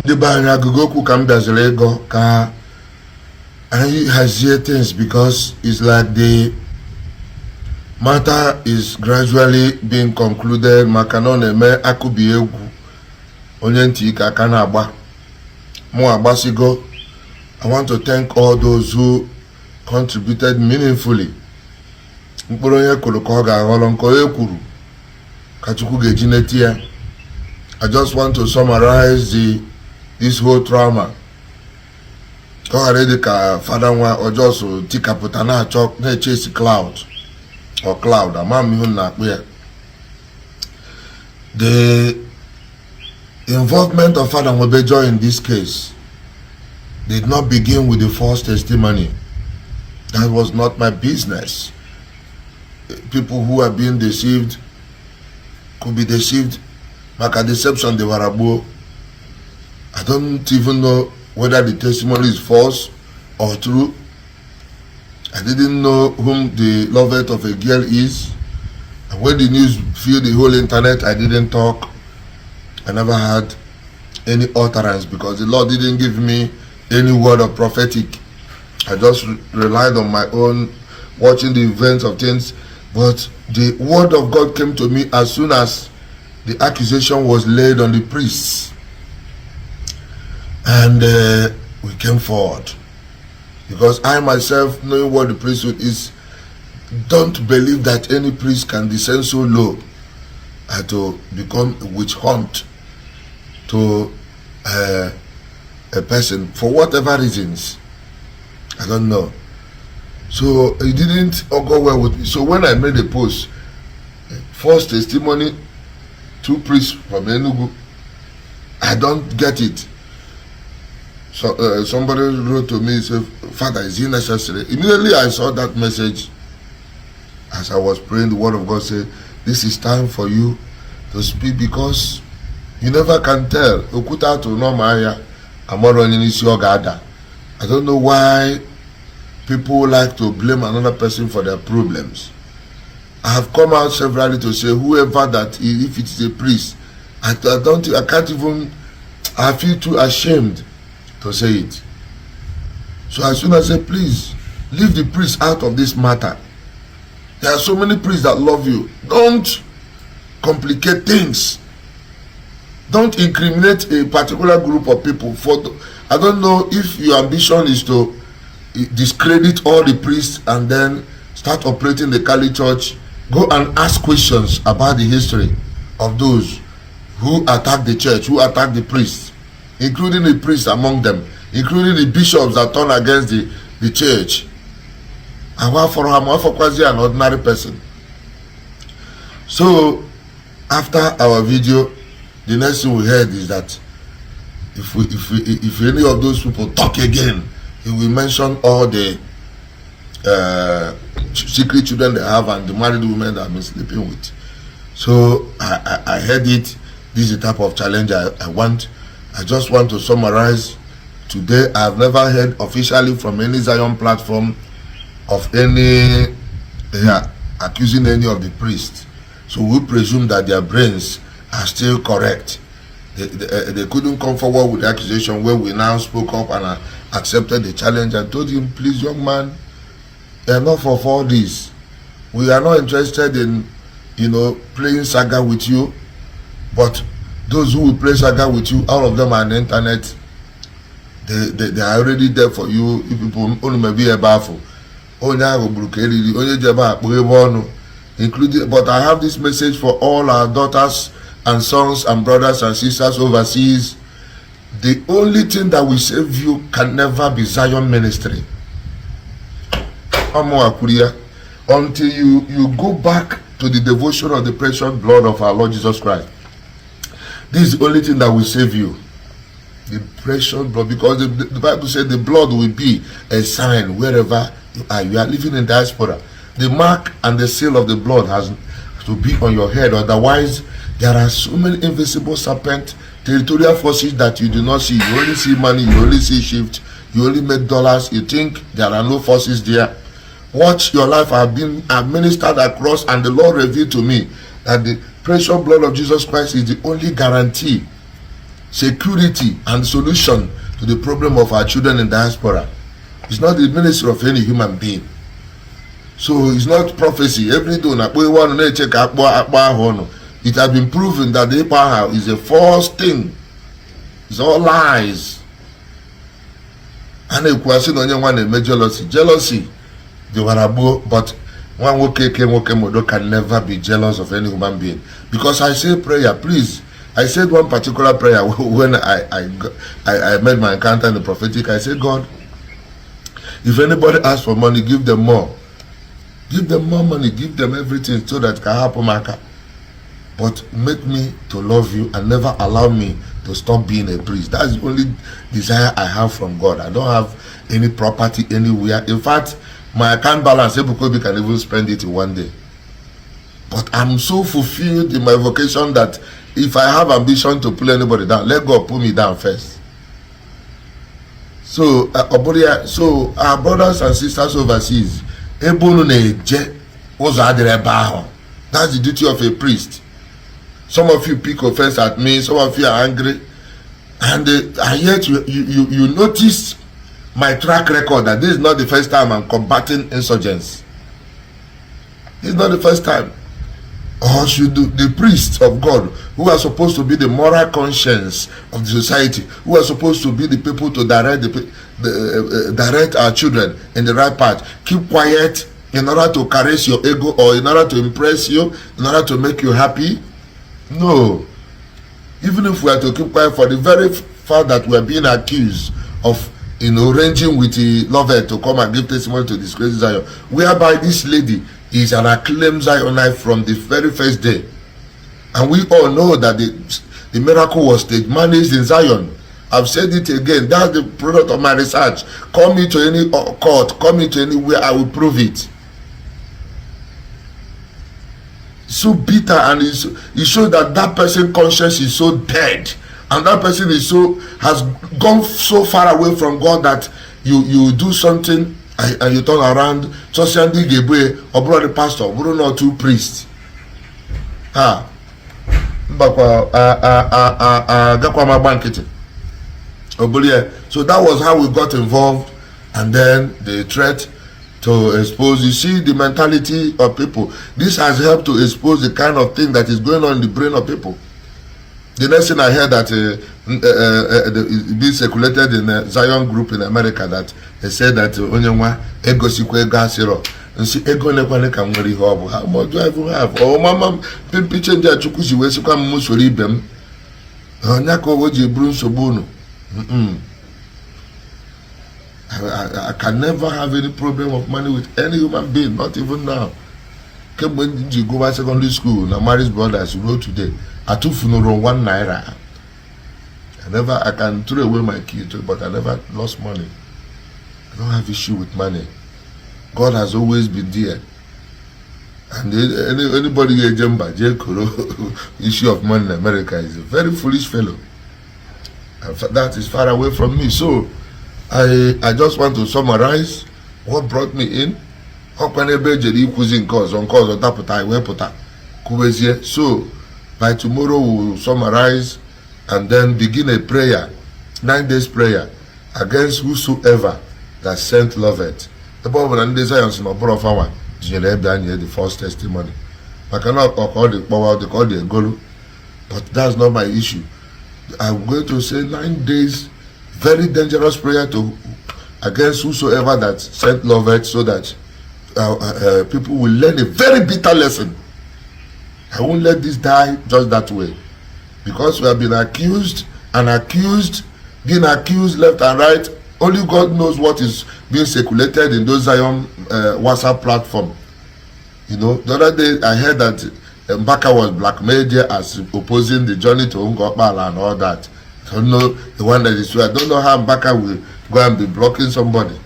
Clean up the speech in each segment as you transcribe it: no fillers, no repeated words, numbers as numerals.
The banya Gogoku can Bazilego ka and has here things because it's like the matter is gradually being concluded. Makanone me akubi egwu onye nti ka kana agba mo agbasigo. I want to thank all those who contributed meaningfully. Mkpụrụ onye kwuru ka ọ ga-aghọrọ nke onye kwuru ka Chukwu ga-eji neti ya. I just want to summarize this whole trauma. Already ka Fr Nwa ojoso tikapụta na-achọ na-chase cloud or cloud. Amam ihu na-akpụ ya. The involvement of Fr Nwebe in this case did not begin with the false testimony. That was not my business. People who are being deceived could be deceived. Like a deception, they were abo. I don't even know whether the testimony is false or true. I didn't know whom the lover of a girl is. And when the news filled the whole internet, I didn't talk. I never had any utterance because the Lord didn't give me any word of prophetic. I just relied on my own watching the events of things. But the word of God came to me as soon as the accusation was laid on the priests. And we came forward. Because I myself, knowing what the priesthood is, don't believe that any priest can descend so low as to become a witch hunt to a person for whatever reasons. I don't know. So it didn't all go well with me. So when I made a post, false testimony, 2 priests from Enugu, I don't get it. So somebody wrote to me, said, Father, is it necessary? Immediately I saw that message. As I was praying, the word of God said, this is time for you to speak because you never can tell. Okuta to no maya, I don't know why people like to blame another person for their problems. I have come out severally to say whoever that is, if it is a priest, I can't even, I feel too ashamed to say it. So as soon as I say, please, leave the priest out of this matter. There are so many priests that love you. Don't complicate things. Don't incriminate a particular group of people. I don't know if your ambition is to discredit all the priests and then start operating the Kali Church. Go and ask questions about the history of those who attacked the church, who attacked the priests, including the priests among them, including the bishops that turned against the church. And what for him, what for quasi an ordinary person. So after our video, the next thing we heard is that if any of those people talk again, he will mention all the secret children they have and the married women that I've been sleeping with. So I heard it. This is the type of challenge I want. I just want to summarize. Today I've never heard officially from any Zion platform of any accusing any of the priests. So we presume that their brains are still correct. They couldn't come forward with the accusation when we now spoke up and accepted the challenge and told him, please young man, enough of all this. We are not interested in playing saga with you, but those who will play saga with you, all of them are on the internet. They are already there for you. If people only may be a baffle. Including, but I have this message for all our daughters and sons and brothers and sisters overseas. The only thing that will save you can never be Zion ministry. Until you go back to the devotion of the precious blood of our Lord Jesus Christ. This is the only thing that will save you. The precious blood, because the Bible said the blood will be a sign wherever you are. You are living in diaspora. The mark and the seal of the blood has to be on your head. Otherwise, there are so many invisible serpent territorial forces that you do not see. You only see money, you only see shift, you only make dollars. You think there are no forces there. Watch your life. I've been administered across, and the Lord revealed to me that the precious blood of Jesus Christ is the only guarantee security and solution to the problem of our children in diaspora. It's not the ministry of any human being. So it's not prophecy. Every day, it has been proven that the power is a false thing. It's all lies. And a question on your jealousy. Jealousy, they were about, but one can never be jealous of any human being. Because I say prayer, please. I said one particular prayer when I made my encounter in the prophetic. I said, God, if anybody asks for money, give them more. Give them more money, give them everything so that it can happen. But make me to love you and never allow me to stop being a priest. That's the only desire I have from God. I don't have any property anywhere. In fact, my account balance, Ebuka Obi can even spend it in one day. But I'm so fulfilled in my vocation that if I have ambition to pull anybody down, let God pull me down first. So, our brothers and sisters overseas, that's the duty of a priest. Some of you pick offense at me, some of you are angry, and yet you notice my track record that this is not the first time I'm combating insurgents. This is not the first time. Or should the priests of God, who are supposed to be the moral conscience of the society, who are supposed to be the people to direct our children in the right path, keep quiet in order to caress your ego or in order to impress you, in order to make you happy? No. Even if we are to keep quiet for the very fact that we are being accused of arranging with the lover to come and give testimony to disgrace Zion, whereby this lady is an acclaimed Zionite from the very first day, and we all know that the miracle was stage managed in Zion. I've said it again. That's the product of my research. Call me to any court, call me to anywhere, I will prove it. So bitter, and it shows that person's conscience is so dead, and that person has gone so far away from God that you do something and you turn around, Socially Igbo or brother pastor, we're not two priests. So that was how we got involved, and then the threat to expose. You see the mentality of people. This has helped to expose the kind of thing that is going on in the brain of people. The next thing I heard that being circulated in a Zion group in America, that they said that onyenwa ego sikwe gasiro nsi ego nekwane ka nwere ihe obu. How much do I even have? Oh mama pimpi change achukwu si we sikwa mu sori ibem onya ko woji buru nsogbu unu. I can never have any problem of money with any human being, not even now. When you go to secondary school, na marriage brothers you know today, I took funeral 1 naira. I can throw away my kids, but I never lost money. I don't have issue with money. God has always been there. And anybody issue of money in America is a very foolish fellow. And that is far away from me. So I just want to summarize what brought me in. So by tomorrow we will summarize and then begin a prayer, 9 days prayer against whosoever that sent Lovett. The Bible and desires in the first testimony. I cannot call the power, they call the goal, but that's not my issue. I'm going to say 9 days, very dangerous prayer against whosoever that sent Lovett, so that people will learn a very bitter lesson. I won't let this die just that way, because we have been accused and accused, being accused left and right. Only God knows what is being circulated in those Zion WhatsApp platform. You know, the other day I heard that Mbaka was blackmailed as opposing the journey to Ngopala and all that. I don't know the one that is true. I don't know how Mbaka will go and be blocking somebody.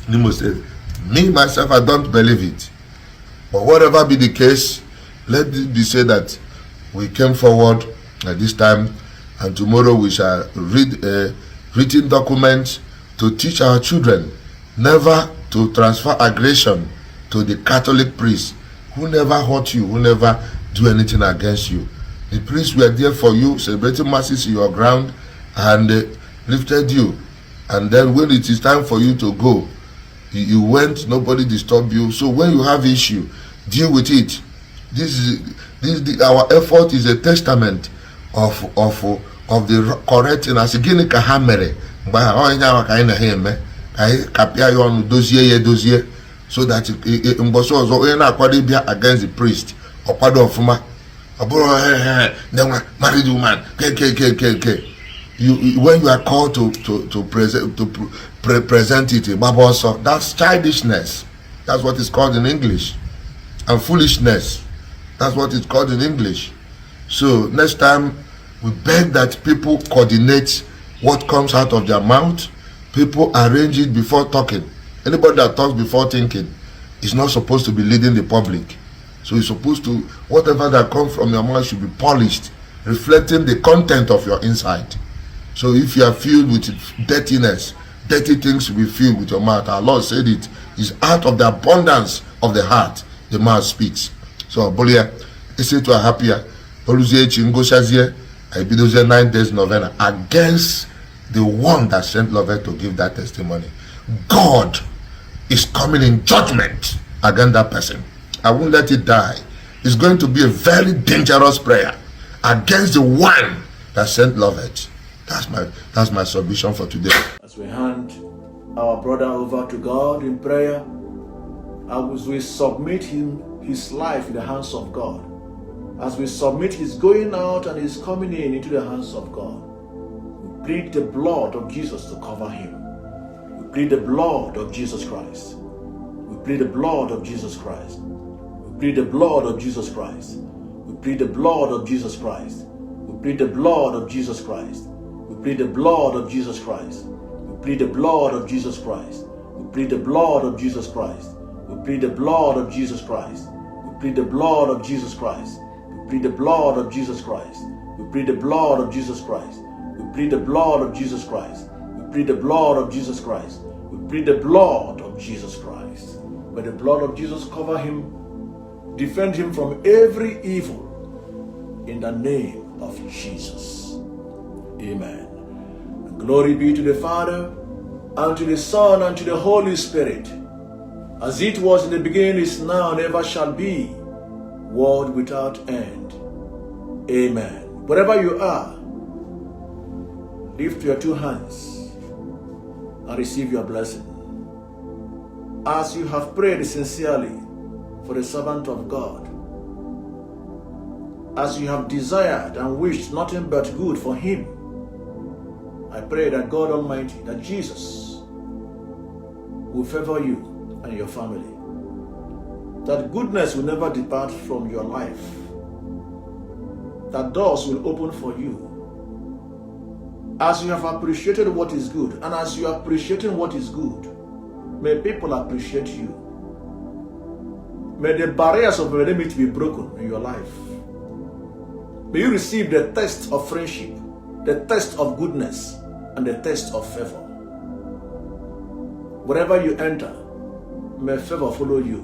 Nemo said, me myself, I don't believe it. But whatever be the case, let it be said that we came forward at this time, and tomorrow we shall read a written document to teach our children never to transfer aggression to the Catholic priest who never hurt you, who never do anything against you. The priests were there for you, celebrating masses in your ground, and lifted you. And then when it is time for you to go, you went, nobody disturbed you. So when you have issue, deal with it. Our effort is a testament of the correct thing. As again, kahamere, so that against the priest or part of married woman. When you are called to present it, that's childishness. That's what is called in English, and foolishness. That's what it's called in English. So next time, we beg that people coordinate what comes out of their mouth. People arrange it before talking. Anybody that talks before thinking is not supposed to be leading the public. So you're supposed to, whatever that comes from your mouth should be polished, reflecting the content of your inside. So if you are filled with dirtiness, dirty things will be filled with your mouth. Our Lord said it is out of the abundance of the heart the mouth speaks. So Bolia, it's to a happier. Oluzie Chingosazie, I be those 9 days novena against the one that sent Lovett to give that testimony. God is coming in judgment against that person. I won't let it die. It's going to be a very dangerous prayer against the one that sent Lovett. That's my submission for today. As we hand our brother over to God in prayer, as we submit his life in the hands of God, as we submit his going out and his coming in into the hands of God, we plead the blood of Jesus to cover him. We plead the blood of Jesus Christ. We plead the blood of Jesus Christ. We plead the blood of Jesus Christ. We plead the blood of Jesus Christ. We plead the blood of Jesus Christ. We plead the blood of Jesus Christ. We plead the blood of Jesus Christ. We plead the blood of Jesus Christ. We plead the blood of Jesus Christ. We plead the blood of Jesus Christ. We plead the blood of Jesus Christ. We plead the blood of Jesus Christ. We plead the blood of Jesus Christ. We plead the blood of Jesus Christ. We plead the blood of Jesus Christ. May the blood of Jesus cover him, defend him from every evil, in the name of Jesus. Amen. And glory be to the Father, and to the Son, and to the Holy Spirit, as it was in the beginning, is now, and ever shall be, world without end. Amen. Wherever you are, lift your 2 hands and receive your blessing. As you have prayed sincerely for the servant of God, as you have desired and wished nothing but good for him, I pray that God Almighty, that Jesus will favor you and your family, that goodness will never depart from your life, that doors will open for you. As you have appreciated what is good, and as you are appreciating what is good, may people appreciate you. May the barriers of enmity be broken in your life. May you receive the test of friendship, the test of goodness, and the test of favor. Wherever you enter, may favor follow you.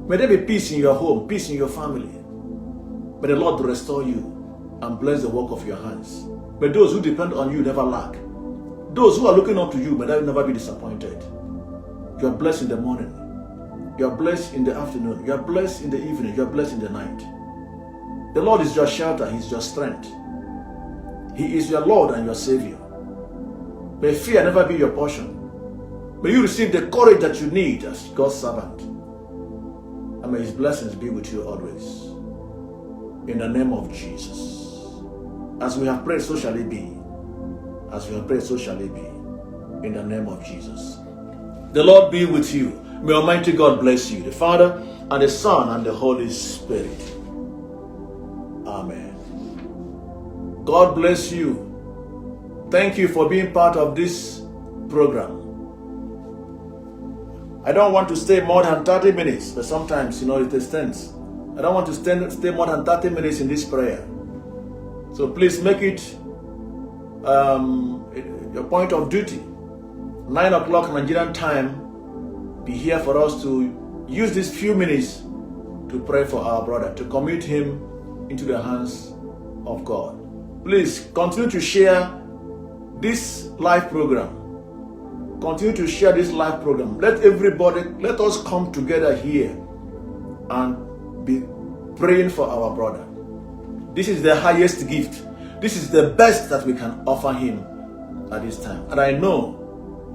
May there be peace in your home, peace in your family. May the Lord restore you and bless the work of your hands. May those who depend on you never lack. Those who are looking up to you, may they never be disappointed. You are blessed in the morning. You are blessed in the afternoon. You are blessed in the evening. You are blessed in the night. The Lord is your shelter. He is your strength. He is your Lord and your Savior. May fear never be your portion. May you receive the courage that you need as God's servant. And may His blessings be with you always. In the name of Jesus. As we have prayed, so shall it be. As we have prayed, so shall it be. In the name of Jesus. The Lord be with you. May Almighty God bless you, the Father, and the Son, and the Holy Spirit. Amen. God bless you. Thank you for being part of this program. I don't want to stay more than 30 minutes, but sometimes, it extends. I don't want to stay more than 30 minutes in this prayer. So please make it your point of duty. 9 o'clock Nigerian time, be here for us to use these few minutes to pray for our brother, to commit him into the hands of God. Please continue to share this live program. Continue to share this live program. Let us come together here and be praying for our brother. This is the highest gift. This is the best that we can offer him at this time. And I know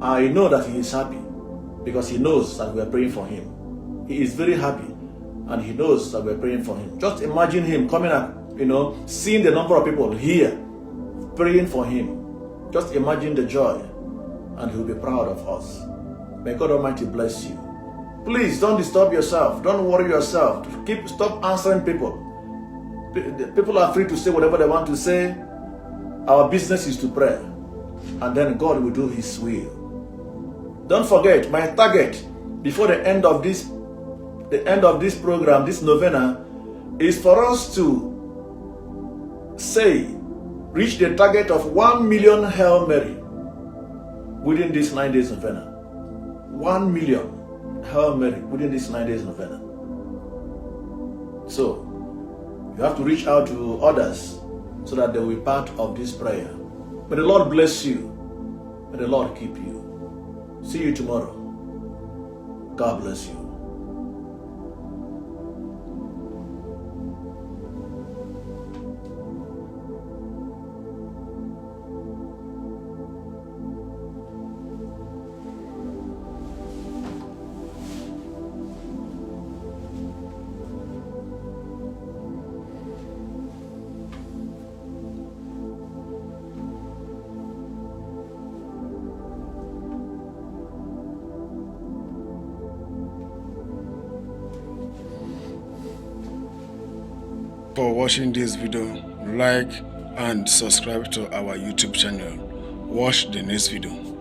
that he is happy because he knows that we are praying for him. He is very happy and he knows that we are praying for him. Just imagine him coming up, seeing the number of people here praying for him. Just imagine the joy, and he will be proud of us. May God Almighty bless you. Please don't disturb yourself. Don't worry yourself. Stop answering people. People are free to say whatever they want to say. Our business is to pray, and then God will do his will. Don't forget, my target before the end of this program, this novena, is for us to reach the target of 1 million Hail Mary within this 9 days novena. 1 million Hail Mary within this 9 days novena. So you have to reach out to others so that they will be part of this prayer. May the Lord bless you. May the Lord keep you. See you tomorrow. God bless you. For watching this video, like and subscribe to our YouTube channel. Watch the next video.